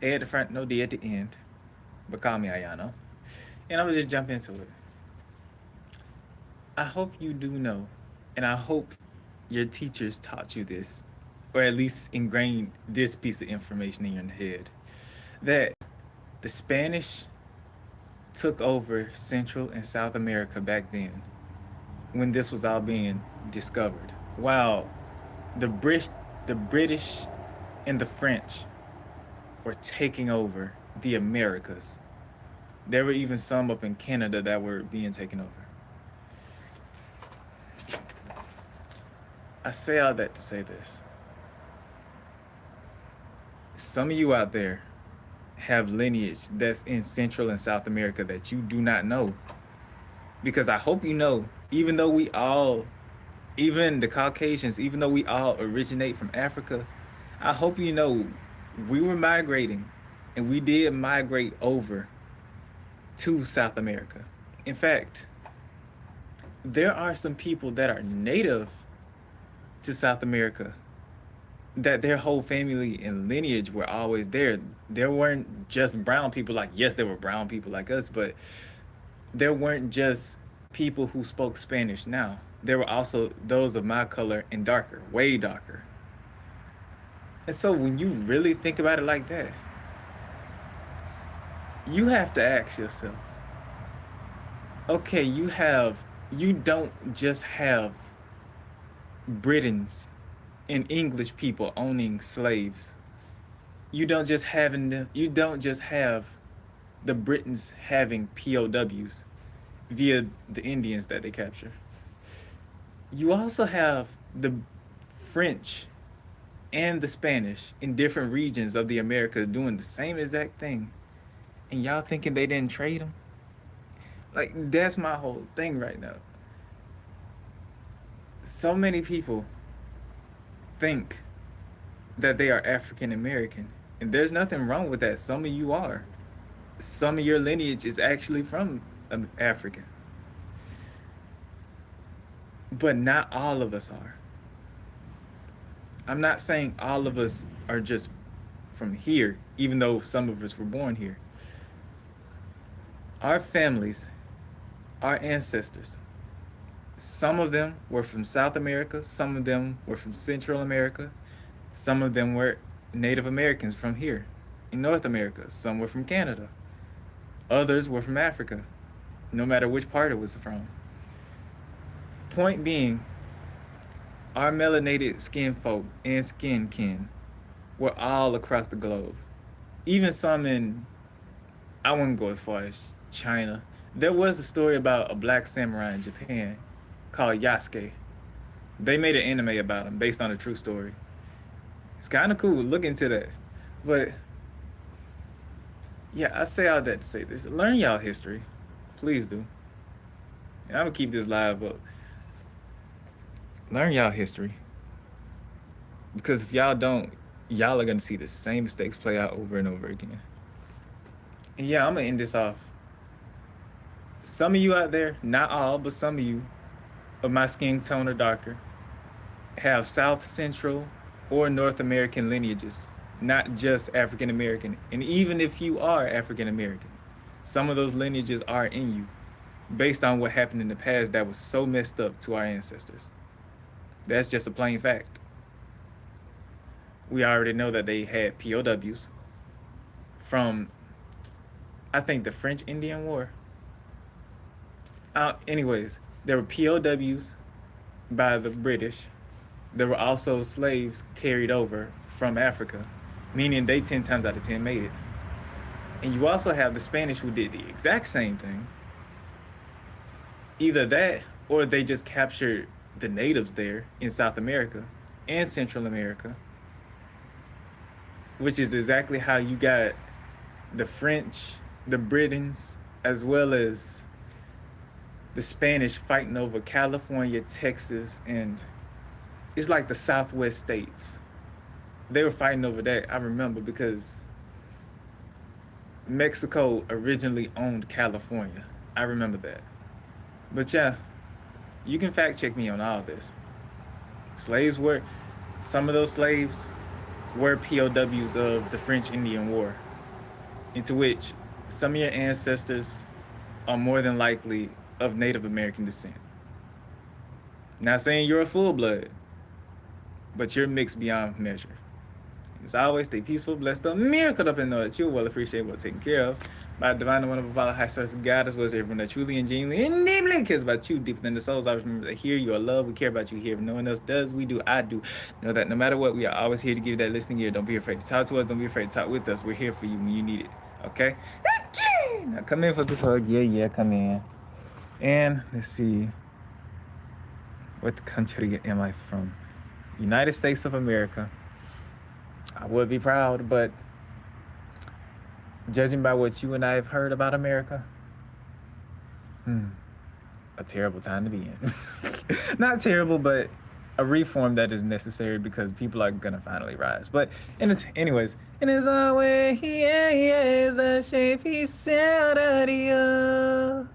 A at the front, no D at the end. But call me Ayano. And I'm gonna just jump into it. I hope you do know, and I hope your teachers taught you this, or at least ingrained this piece of information in your head, that the Spanish took over Central and South America back then when this was all being discovered. While the British and the French were taking over the Americas. There were even some up in Canada that were being taken over. I say all that to say this. Some of you out there have lineage that's in Central and South America that you do not know. Because I hope you know, even though we all, even the Caucasians, even though we all originate from Africa, I hope you know we were migrating and we did migrate over to South America. In fact, there are some people that are native to South America that their whole family and lineage were always there. There weren't just brown people, like, yes, there were brown people like us, but there weren't just people who spoke Spanish now. There were also those of my color and darker, way darker. And so when you really think about it like that, you have to ask yourself, okay, you don't just have Britons and English people owning slaves. You don't just have the Britons having POWs via the Indians that they capture. You also have the French and the Spanish in different regions of the Americas doing the same exact thing. And y'all thinking they didn't trade them? Like, that's my whole thing right now. So many people think that they are African American. And there's nothing wrong with that. Some of you are. Some of your lineage is actually from Africa. But not all of us are. I'm not saying all of us are just from here, even though some of us were born here. Our families, our ancestors, some of them were from South America, some of them were from Central America, some of them were Native Americans from here in North America, some were from Canada, others were from Africa, no matter which part it was from. Point being, our melanated skin folk and skin kin were all across the globe. Even some in, I wouldn't go as far as China. There was a story about a black samurai in Japan called Yasuke. They made an anime about him based on a true story. It's kind of cool. Look into that. But yeah, I say all that to say this. Learn y'all history. Please do. And I'm going to keep this live up. Learn y'all history. Because if y'all don't, y'all are going to see the same mistakes play out over and over again. And yeah, I'm going to end this off. Some of you out there, not all, but some of you of my skin tone or darker, have South Central or North American lineages, not just African American. And even if you are African American, some of those lineages are in you based on what happened in the past that was so messed up to our ancestors. That's just a plain fact. We already know that they had POWs from, I think, the French Indian War. Anyways, there were POWs by the British. There were also slaves carried over from Africa, meaning they 10 times out of 10 made it. And you also have the Spanish who did the exact same thing. Either that or they just captured the natives there in South America and Central America, which is exactly how you got the French, the Britons, as well as the Spanish fighting over California, Texas, and it's like the Southwest states. They were fighting over that, I remember, because Mexico originally owned California. I remember that. But yeah, you can fact check me on all this. Some of those slaves were POWs of the French Indian War. into which some of your ancestors are more than likely of Native American descent. Not saying you're a full blood, but you're mixed beyond measure. As always, stay peaceful, blessed up, miracle up, and know that you're well appreciated, well taken care of by the divine and wonderful Father, high source of God, as well as everyone that truly and genuinely and deeply cares about you deeper than the souls. I remember that here you are loved. We care about you here. If no one else does, we do. I do. Know that no matter what, we are always here to give you that listening ear. Don't be afraid to talk to us. Don't be afraid to talk with us. We're here for you when you need it. Okay? Okay. Now come in for this hug. Yeah, come in. And let's see. What country am I from? United States of America. I would be proud, but judging by what you and I have heard about America, a terrible time to be in. Not terrible, but a reform that is necessary because people are gonna finally rise. But anyways, in his own way, he is a shape he said out of